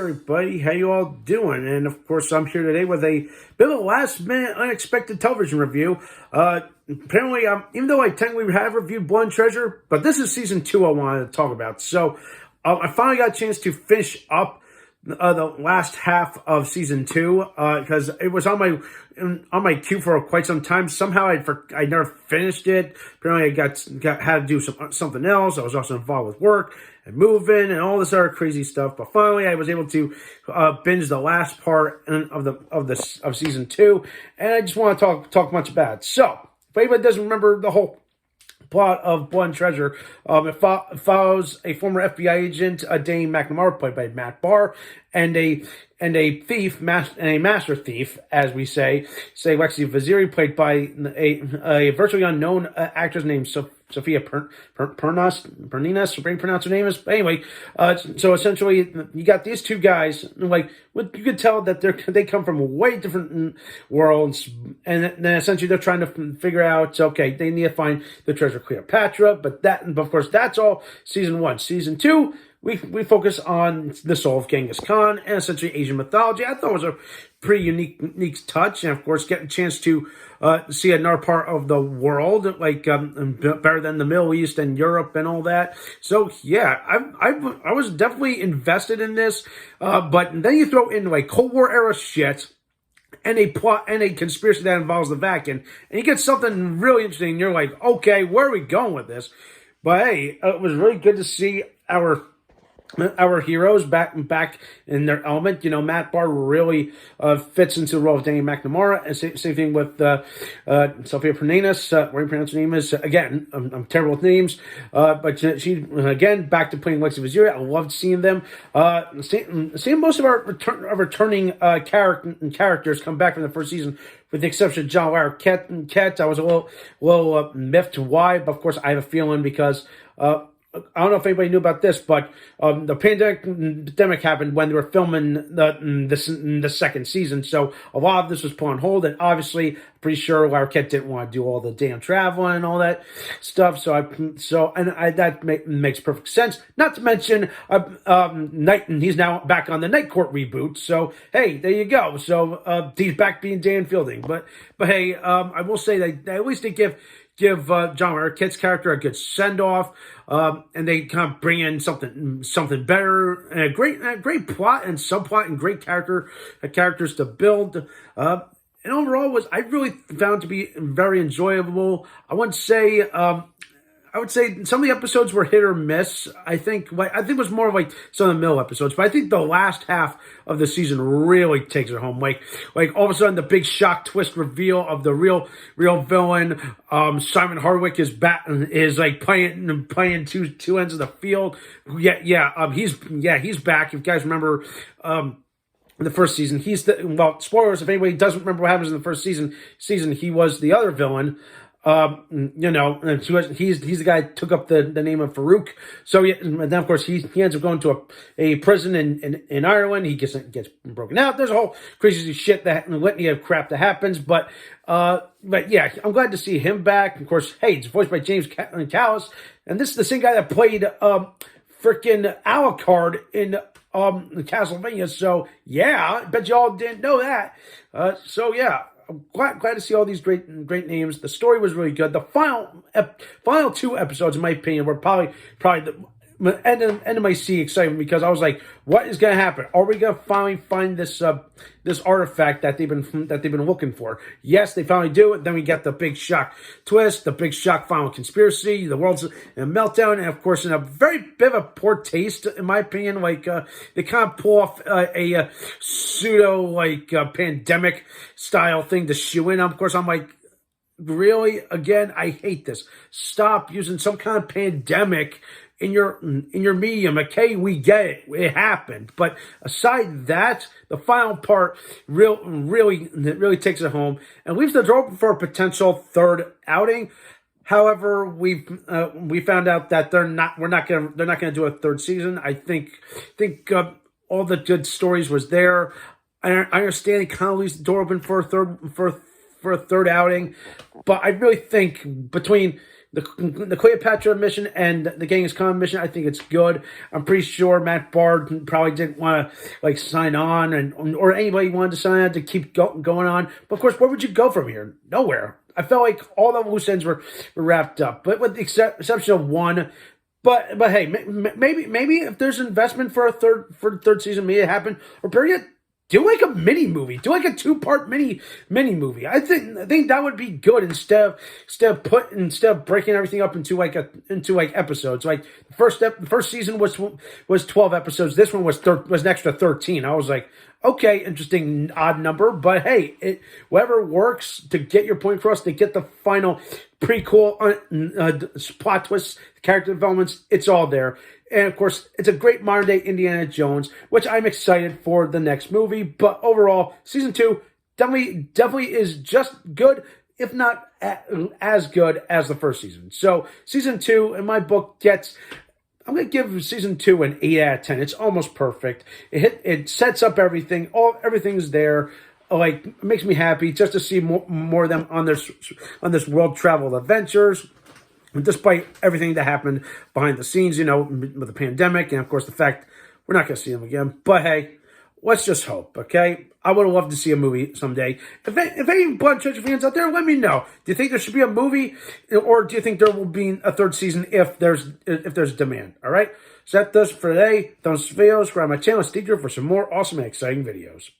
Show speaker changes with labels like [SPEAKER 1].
[SPEAKER 1] everybody. How you all doing? And of course, I'm here today with a bit of a last-minute unexpected television review. Apparently, even though I technically have reviewed Blood and Treasure, but this is season 2 I wanted to talk about. So I finally got a chance to finish up the last half of season 2 because it was on my queue for quite some time. Somehow I never finished it. Apparently, I had to do something else. I was also involved with work and moving and all this other crazy stuff. But finally, I was able to binge the last part of season 2, and I just want to talk much about it. So, if anybody doesn't remember the whole plot of Blood and Treasure, it follows a former FBI agent, Dane McNamara, played by Matt Barr, and a thief, a master thief, as we say Lexi Vaziri, played by a virtually unknown actress named Sophia Perninas, so pronounce her name is. But anyway, so essentially, you got these two guys. Like, you could tell that they come from way different worlds, and then essentially they're trying to figure out. Okay, they need to find the treasure Cleopatra, but of course, that's all season 1. Season 2. We focus on the soul of Genghis Khan and essentially Asian mythology. I thought it was a pretty unique touch, and of course, getting a chance to see another part of the world, like better than the Middle East and Europe and all that. So yeah, I was definitely invested in this, but then you throw in like Cold War era shit and a plot and a conspiracy that involves the Vatican, and you get something really interesting. And you're like, okay, where are we going with this? But hey, it was really good to see our heroes back in their element. You know, Matt Barr really fits into the role of Danny McNamara. And same thing with Sophia Perninas. Where you pronounce her name is. Again, I'm terrible with names. But she, again, back to playing Lexi Vaziri. I loved seeing them. Seeing most of our returning characters come back from the first season, with the exception of John Larroquette. I was a little miffed. Why? But of course, I have a feeling because I don't know if anybody knew about this, but the pandemic happened when they were filming the second season, so a lot of this was put on hold, and obviously, pretty sure Larroquette didn't want to do all the damn traveling and all that stuff. That makes perfect sense. Not to mention, he's now back on the Night Court reboot. So hey, there you go. So he's back being Dan Fielding. But hey, I will say that at least they give John Larroquette's character a good send off, and they kind of bring in something better, and a great plot and subplot, and great characters to build. And overall, I really found it to be very enjoyable. I would say some of the episodes were hit or miss. I think it was more like some of the middle episodes, but I think the last half of the season really takes it home. Like all of a sudden, the big shock twist reveal of the real villain, Simon Hardwick, is like playing two ends of the field. He's back. If you guys remember, the first season, spoilers if anybody doesn't remember what happens in the first season, he was the other villain. And he's the guy who took up the name of Farouk. So yeah, and then of course he ends up going to a prison in Ireland. He gets broken out. There's a whole crazy shit litany of crap that happens. But yeah, I'm glad to see him back. Of course, hey, it's voiced by James Callis, and this is the same guy that played freaking Alucard in Castlevania. So yeah, I bet y'all didn't know that. So yeah, I'm glad to see all these great names. The story was really good. The final 2 episodes, in my opinion, were probably the end of my excitement, because I was like, what is going to happen? Are we going to finally find this artifact that they've been looking for? Yes, they finally do it. Then we get the big shock twist, the big shock final conspiracy, the world's in a meltdown, and of course, in a very bit of a poor taste, in my opinion, like they kind of pull off a pseudo pandemic style thing to shoe in. Of course, I'm like, really? Again, I hate this. Stop using some kind of pandemic in your medium. Okay, we get it. It happened. But aside that, the final part really takes it home and leaves the door open for a potential third outing. However, we found out that they're not gonna do a third season. I think all the good stories was there. I understand it kind of leaves the door open for a third outing, but I really think between the Cleopatra mission and the Genghis Khan mission. I think it's good. I'm pretty sure Matt Bard probably didn't want to like sign on, or anybody wanted to sign on to keep going on. But of course, where would you go from here? Nowhere. I felt like all the loose ends were wrapped up, but with the exception of one. But hey, maybe if there's investment for a third season, maybe it happen. Or better yet, do like a mini movie. Do like a 2-part mini movie. I think that would be good instead of breaking everything up into episodes. Like the first season was 12 episodes. This one was an extra 13. I was like, okay, interesting odd number, but hey, whatever works to get your point across, to get the final prequel plot twists, character developments, it's all there. And of course, it's a great modern day Indiana Jones, which I'm excited for the next movie. But overall, season 2 definitely is just good, if not as good as the first season. So season 2, in my book, I'm going to give season 2 an 8 out of 10. It's almost perfect. It sets up everything. Everything's there. Like, it makes me happy just to see more of them on this world travel adventures. And despite everything that happened behind the scenes, with the pandemic, and of course the fact we're not going to see them again. But hey, let's just hope, okay? I would have loved to see a movie someday. If any Blood Treasure fans out there, let me know. Do you think there should be a movie, or do you think there will be a third season if there's demand? All right. So that does it for today. Don't forget to subscribe to my channel. Stay tuned for some more awesome and exciting videos.